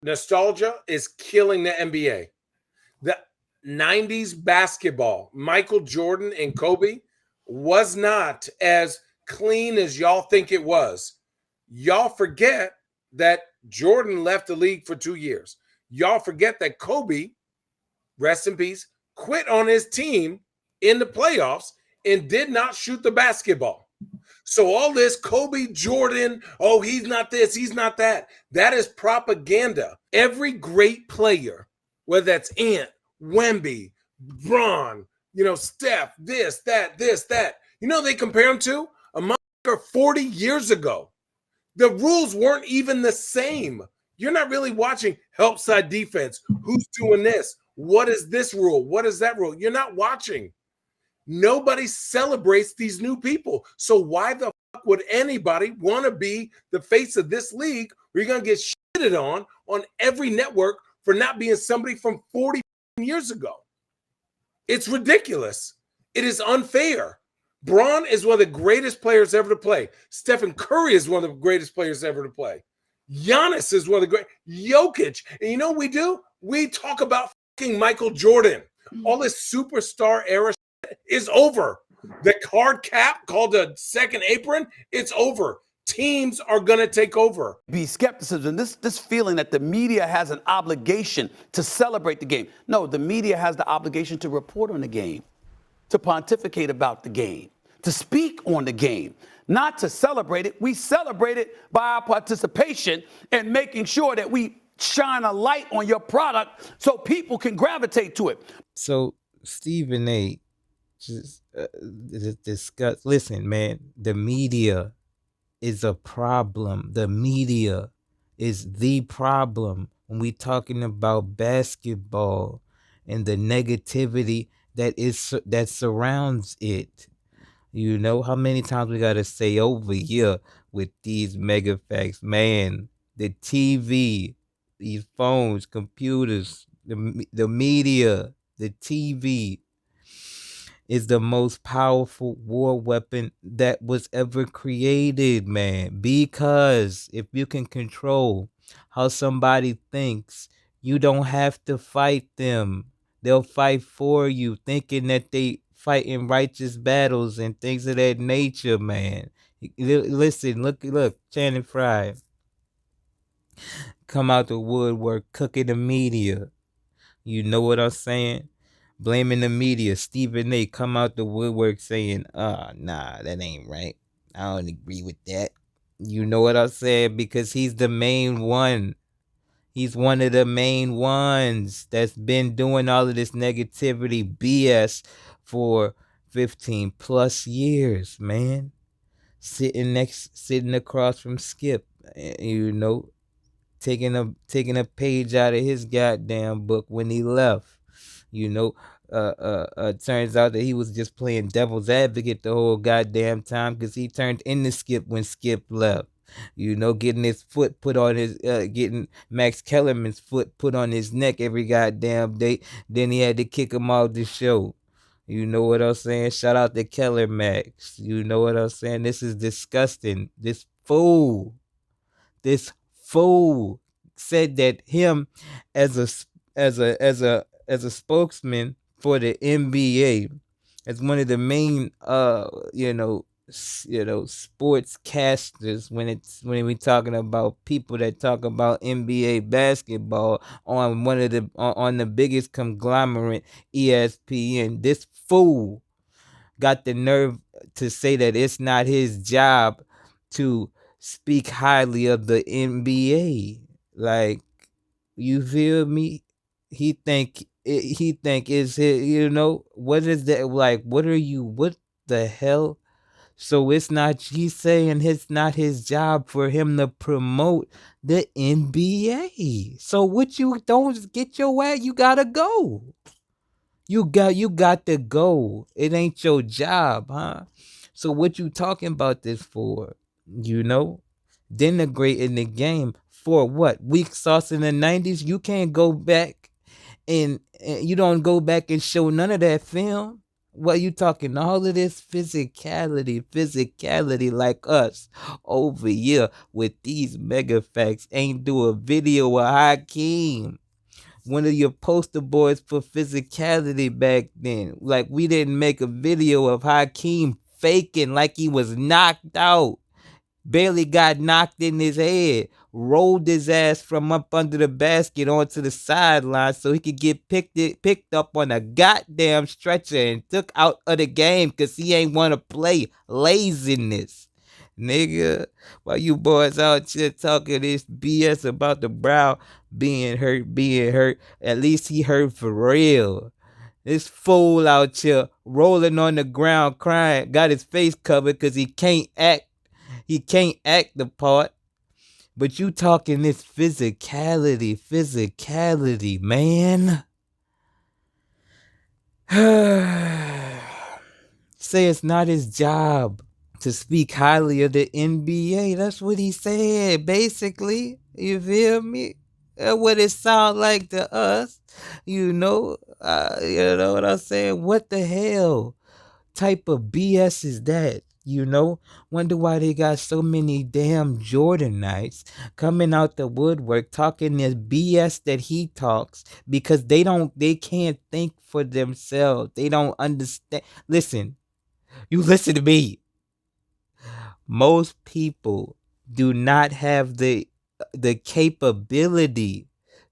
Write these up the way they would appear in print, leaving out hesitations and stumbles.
Nostalgia is killing the NBA. The 90s basketball, Michael Jordan and Kobe, was not as clean as y'all think it was. Y'all forget that Jordan left the league for 2 years. Y'all forget that Kobe, rest in peace, quit on his team in the playoffs and did not shoot the basketball. So all this Kobe Jordan, oh, he's not this, he's not that. That is propaganda. Every great player, whether that's Ant, Wemby, Braun, Steph, this, that. They compare him to a motherfucker 40 years ago. The rules weren't even the same. You're not really watching help side defense. Who's doing this? What is this rule? What is that rule? You're not watching. Nobody celebrates these new people. So why the fuck would anybody want to be the face of this league where you're going to get shitted on every network for not being somebody from 40 years ago? It's ridiculous. It is unfair. Braun is one of the greatest players ever to play. Stephen Curry is one of the greatest players ever to play. Giannis is one of the great. Jokic. And you know what we do? We talk about fucking Michael Jordan. All this superstar era is over. The card cap called a second apron, it's over. Teams are going to take over. Be skepticism, this feeling that the media has an obligation to celebrate the game. No, the media has the obligation to report on the game, to pontificate about the game, to speak on the game, not to celebrate it. We celebrate it by our participation and making sure that we shine a light on your product so people can gravitate to it. So Stephen A. just discuss. Listen, man, the media is a problem. The media is the problem when we talking about basketball and the negativity that surrounds it. You know how many times we gotta say over here with these mega facts, man. The TV, these phones, computers, the media, the TV is the most powerful war weapon that was ever created, man. Because if you can control how somebody thinks, you don't have to fight them. They'll fight for you, thinking that they fighting righteous battles and things of that nature, man. Listen, look, Channing Frye come out the woodwork, cooking the media. You know what I'm saying? Blaming the media. Stephen A. come out the woodwork saying, nah, that ain't right. I don't agree with that. You know what I'm saying? Because he's the main one. He's one of the main ones that's been doing all of this negativity BS for 15 plus years, man. Sitting across from Skip, you know, taking a page out of his goddamn book when he left. You know, turns out that he was just playing devil's advocate the whole goddamn time because he turned into Skip when Skip left. You know, getting his foot put on his, getting Max Kellerman's foot put on his neck every goddamn day. Then he had to kick him off the show. You know what I'm saying? Shout out to Keller Max. You know what I'm saying? This is disgusting. This fool said that him as a spokesman for the NBA, as one of the main sports casters when we talking about people that talk about NBA basketball on on the biggest conglomerate, ESPN. This fool got the nerve to say that it's not his job to speak highly of the NBA. Like, you feel me? He think it's his, what is that? Like, what the hell? So it's not, he's saying it's not his job for him to promote the NBA. So what, you don't get your way, you gotta go. You got to go. It ain't your job, huh? So what you talking about this for? You know? Denigrating the game for what? Weak sauce in the 90s? You can't go back and you don't go back and show none of that film. What you talking? All of this physicality like us over here with these mega facts ain't do a video with Hakeem, one of your poster boys for physicality back then. Like we didn't make a video of Hakeem faking like he was knocked out. Bailey got knocked in his head, rolled his ass from up under the basket onto the sideline so he could get picked up on a goddamn stretcher and took out of the game because he ain't want to play. Laziness. Nigga, while you boys out here talking this BS about the brow being hurt, at least he hurt for real. This fool out here rolling on the ground crying, got his face covered because he can't act. He can't act the part. But you talking this physicality, man. Say it's not his job to speak highly of the NBA. That's what he said, basically. You feel me? That's what it sound like to us. You know what I'm saying? What the hell type of BS is that? You know, wonder why they got so many damn Jordanites coming out the woodwork talking this BS that he talks because they can't think for themselves. They don't understand. Listen, you listen to me. Most people do not have the capability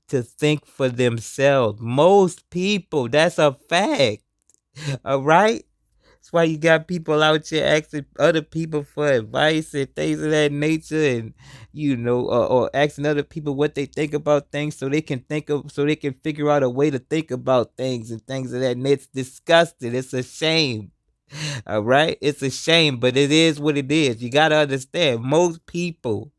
to think for themselves. Most people, that's a fact. All right? That's why you got people out here asking other people for advice and things of that nature, and or asking other people what they think about things so they can figure out a way to think about things and things of that nature. It's disgusting. It's a shame. All right, it's a shame, but it is what it is. You gotta understand. Most people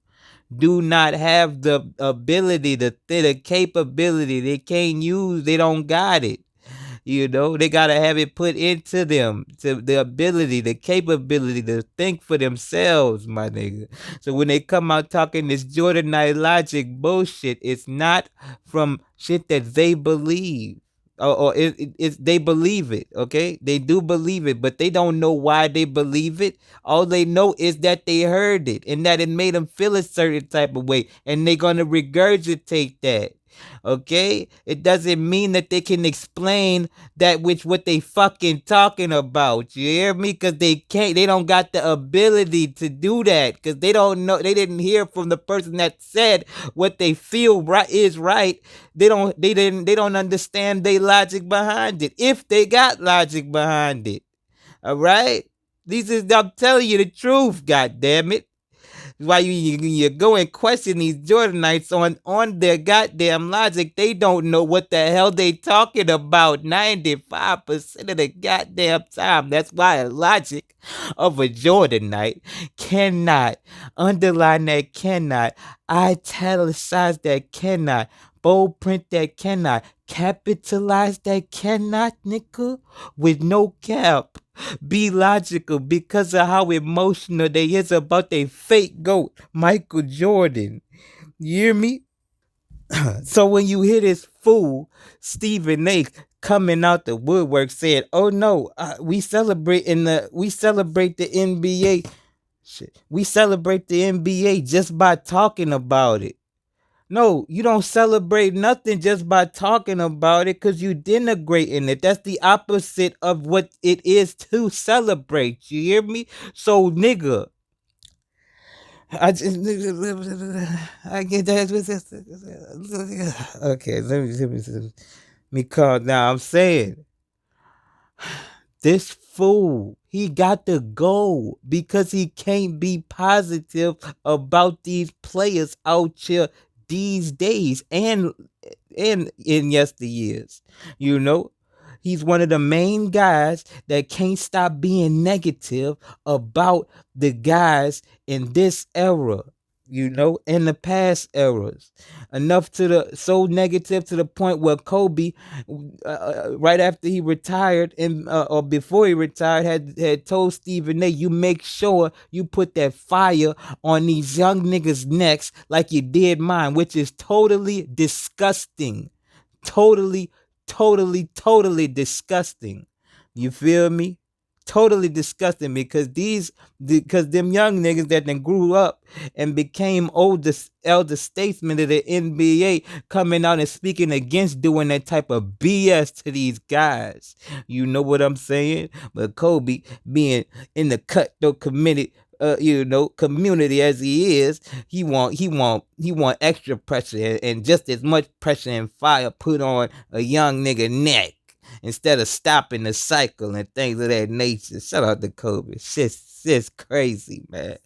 do not have the ability, the capability. They can't use. They don't got it. They got to have it put into them, to the ability, the capability to think for themselves, my nigga. So when they come out talking this Jordanite logic bullshit, it's not from shit that they believe. It's they believe it, okay? They do believe it, but they don't know why they believe it. All they know is that they heard it and that it made them feel a certain type of way, and they're going to regurgitate that. Okay, it doesn't mean that they can explain that which what they fucking talking about. You hear me? Because they don't got the ability to do that, because they don't know, they didn't hear from the person that said what they feel right is right. They don't understand their logic behind it, if they got logic behind it. All right, I'm telling you the truth, god damn it. Why you go and question these Jordanites on their goddamn logic. They don't know what the hell they talking about 95% of the goddamn time. That's why a logic of a Jordanite cannot, underline that cannot, italicize that cannot, bold print that cannot, capitalize that cannot, nigga, with no cap. Be logical because of how emotional they is about their fake GOAT, Michael Jordan. You hear me? So when you hear this fool, Stephen A, coming out the woodwork saying, "Oh no, we celebrate the NBA. Shit. We celebrate the NBA just by talking about it." No, you don't celebrate nothing just by talking about it, because you denigrating it. That's the opposite of what it is to celebrate. You hear me? So, nigga, I just I get that. Okay, let me calm down. I'm saying this fool, he got to go because he can't be positive about these players out here these days and in yesteryears. He's one of the main guys that can't stop being negative about the guys in this era, in the past eras. Enough so negative to the point where Kobe, right after he retired or before he retired, had told Stephen A, "You make sure you put that fire on these young niggas' necks like you did mine," which is totally disgusting. Totally disgusting. You feel me? Totally disgusting because them young niggas that then grew up and became elder statesmen of the NBA coming out and speaking against doing that type of BS to these guys. You know what I'm saying? But Kobe being in the cutthroat committed community as he is, he want extra pressure and just as much pressure and fire put on a young nigga neck instead of stopping the cycle and things of that nature. Shout out to Kobe. Shit's crazy, man.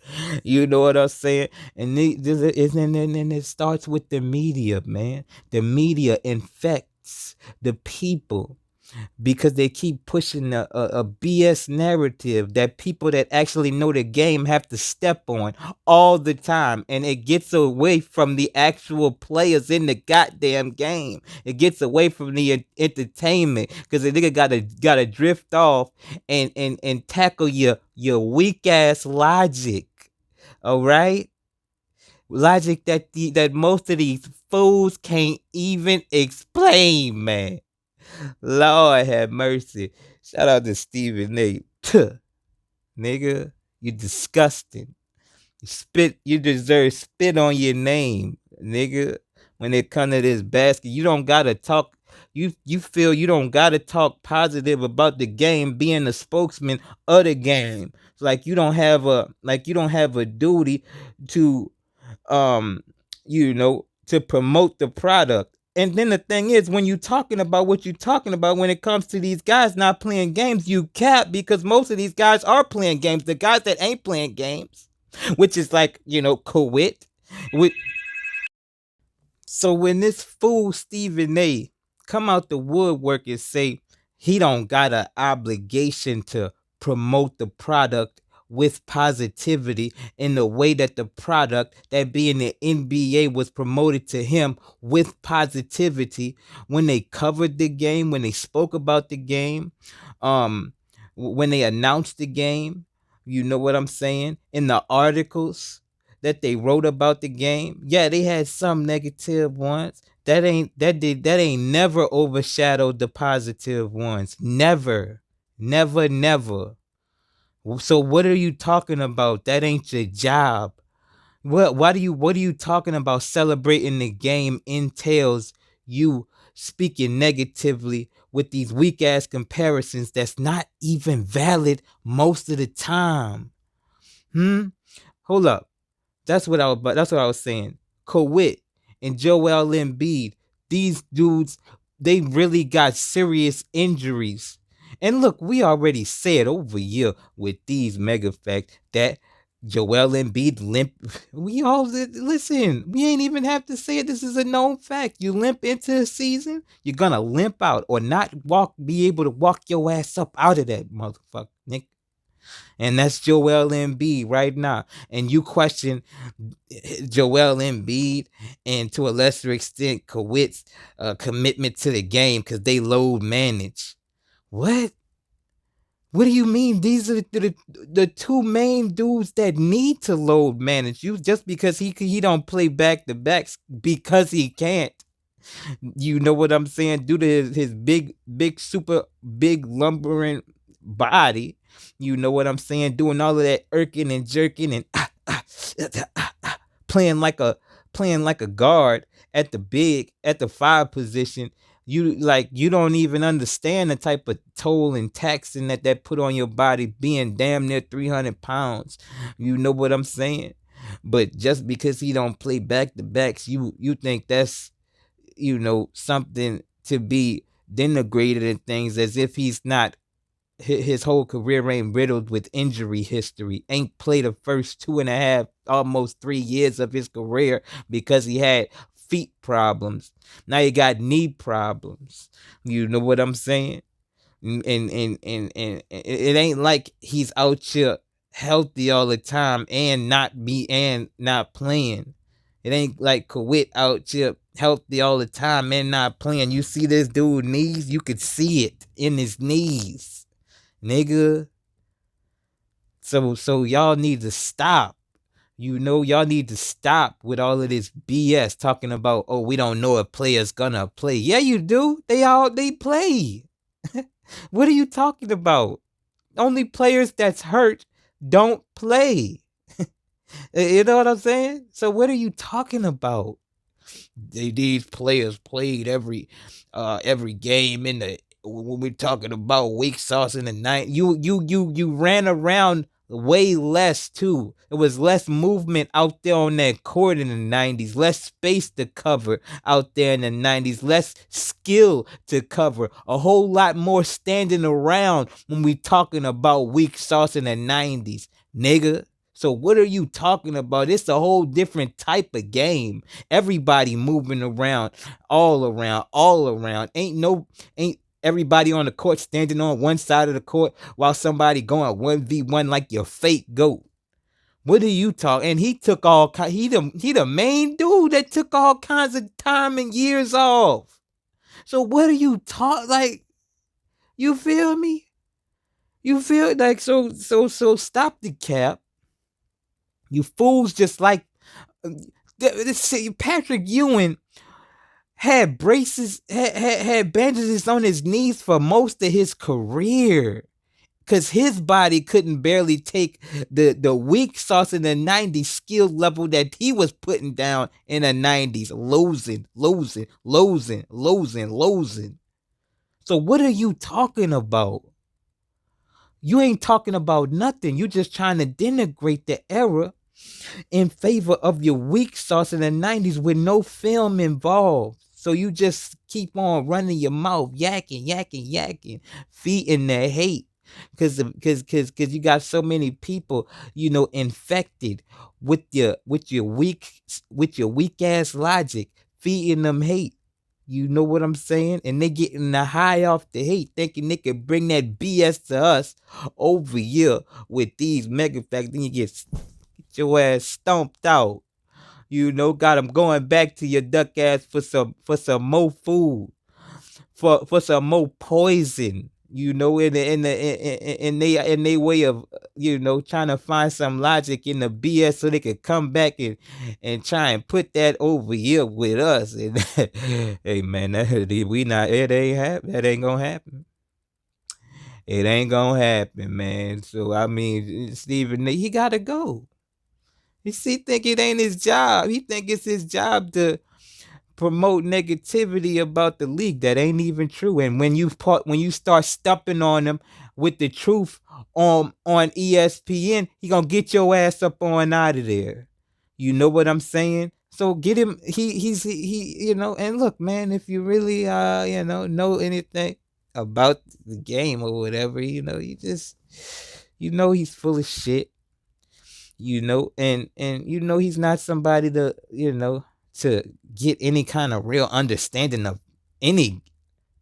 You know what I'm saying? And it starts with the media, man. The media infects the people because they keep pushing a BS narrative that people that actually know the game have to step on all the time. And it gets away from the actual players in the goddamn game. It gets away from the entertainment because the nigga gotta drift off and tackle your weak ass logic. All right? Logic that most of these fools can't even explain, man. Lord have mercy. Shout out to Stephen A. Tuh, nigga, you disgusting. You deserve spit on your name, nigga. When it come to this basket, you don't gotta talk. You feel you don't gotta talk positive about the game, being a spokesman of the game. You don't have a duty to to promote the product. And then the thing is, when you talking about what you're talking about when it comes to these guys not playing games, you cap because most of these guys are playing games. The guys that ain't playing games, which is like, Kawit. With So when this fool Stephen A come out the woodwork and say he don't got an obligation to promote the product with positivity in the way that the product, that being the NBA, was promoted to him with positivity when they covered the game, when they spoke about the game, when they announced the game, you know what I'm saying? In the articles that they wrote about the game, yeah, they had some negative ones. That ain't never overshadowed the positive ones. Never. Never, never. So what are you talking about? That ain't your job. What are you talking about? Celebrating the game entails you speaking negatively with these weak ass comparisons that's not even valid most of the time. Hold up. That's what I was saying. Kawhi and Joel Embiid, these dudes, they really got serious injuries. And look, we already said over here with these mega facts that Joel Embiid limp. We all listen. We ain't even have to say it. This is a known fact. You limp into the season, you're gonna limp out or not be able to walk your ass up out of that motherfucker, Nick. And that's Joel Embiid right now. And you question Joel Embiid and to a lesser extent Kawhi's commitment to the game because they load manage. What? What do you mean? These are the two main dudes that need to load manage you just because he don't play back to backs because he can't. You know what I'm saying? Due to his big super big lumbering body, you know what I'm saying? Doing all of that irking and jerking and playing like a guard at the five position. You don't even understand the type of toll and taxing that put on your body being damn near 300 pounds. You know what I'm saying? But just because he don't play back to backs, you think that's something to be denigrated and things as if he's not. His whole career ain't riddled with injury history. Ain't played the first 2.5, almost 3 years of his career because he had feet problems. Now he got knee problems. You know what I'm saying? And it ain't like he's out here healthy all the time and not playing. It ain't like Kawhi out here healthy all the time and not playing. You see this dude knees, you could see it in his knees, nigga. So y'all need to stop. Y'all need to stop with all of this BS talking about, oh, we don't know if players gonna play. Yeah, you do. They play. What are you talking about? Only players that's hurt don't play. You know what I'm saying? So what are you talking about? These players played every game in the when we're talking about weak sauce in the night. You ran around way less too. It was less movement out there on that court in the 90s, less space to cover out there in the 90s, less skill to cover, a whole lot more standing around when we talking about weak sauce in the 90s, nigga. So what are you talking about? It's a whole different type of game. Everybody moving around, all around. Ain't everybody on the court standing on one side of the court while somebody going 1v1 like your fake goat. What are you talking? And he took he the main dude that took all kinds of time and years off. So what are you talking like? You feel me? You feel like so stop the cap. You fools just like Patrick Ewing had had bandages on his knees for most of his career because his body couldn't barely take the weak sauce in the 90s skill level that he was putting down in the 90s, losing. So what are you talking about? You ain't talking about nothing. You just trying to denigrate the era in favor of your weak sauce in the 90s with no film involved. So you just keep on running your mouth, yakking, feeding the hate. Cause you got so many people, infected with your weak ass logic, feeding them hate. You know what I'm saying? And they getting the high off the hate, thinking they could bring that BS to us over here with these mega facts. Then you get your ass stomped out. Got them going back to your duck ass for some more food, for some more poison. In they way of trying to find some logic in the BS so they could come back and try and put that over here with us. And hey man, that ain't gonna happen. It ain't gonna happen, man. So I mean, Stephen, he gotta go. He think it ain't his job. He think it's his job to promote negativity about the league that ain't even true. And when you start stumping on him with the truth on ESPN, he gonna get your ass up on out of there. You know what I'm saying? So get him. And look, man, if you really know anything about the game or whatever, he's full of shit. And he's not somebody to get any kind of real understanding of any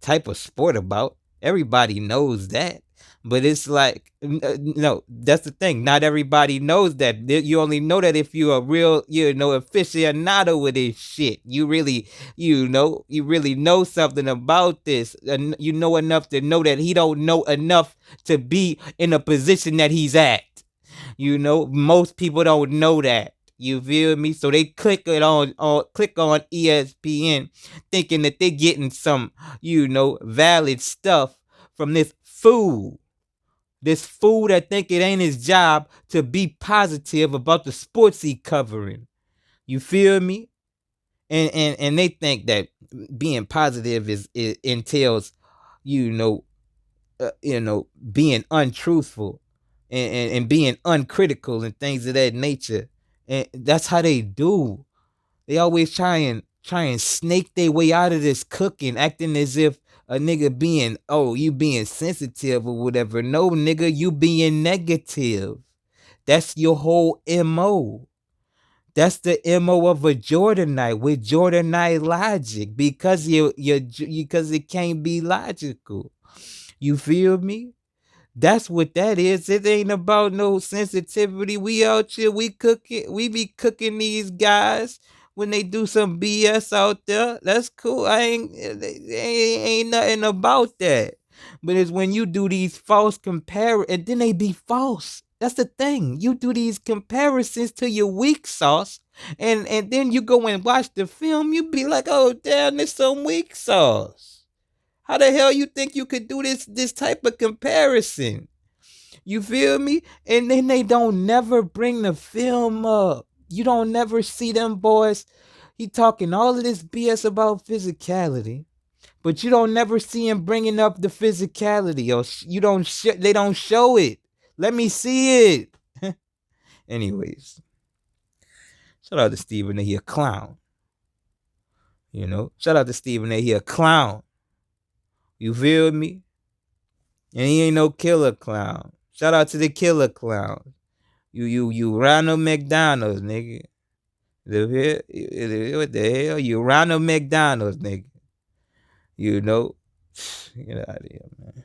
type of sport about. Everybody knows that. But it's like, no, that's the thing. Not everybody knows that. You only know that if you're a real, aficionado with this shit. You really know something about this. And you know enough to know that he don't know enough to be in a position that he's at. Most people don't know that. You feel me? So they click on ESPN thinking that they're getting some, valid stuff from this fool. This fool that think it ain't his job to be positive about the sports he covering. You feel me? And they think that being positive is entails, being untruthful and being uncritical and things of that nature. And that's how they do. They always try and snake their way out of this cooking, acting as if a nigga you being sensitive or whatever. No, nigga, you being negative. That's your whole MO. That's the MO of a Jordanite with Jordanite logic because because it can't be logical. You feel me? That's what that is. It ain't about no sensitivity. We out here, we be cooking these guys when they do some BS out there. That's cool. Ain't nothing about that. But it's when you do these false and then they be false. That's the thing. You do these comparisons to your weak sauce, and then you go and watch the film, you be like, oh damn, there's some weak sauce. How the hell you think you could do this type of comparison? You feel me? And then they don't never bring the film up. You don't never see them boys. He talking all of this BS about physicality, but you don't never see him bringing up the physicality, or you don't. They don't show it. Let me see it. Anyways, shout out to Stephen A. He a clown. You know, shout out to Stephen A. He a clown. You feel me? And he ain't no killer clown. Shout out to the killer clown. You Ronald McDonald's, nigga. What the hell? You Ronald McDonald's, nigga. You know? Get out of here, man.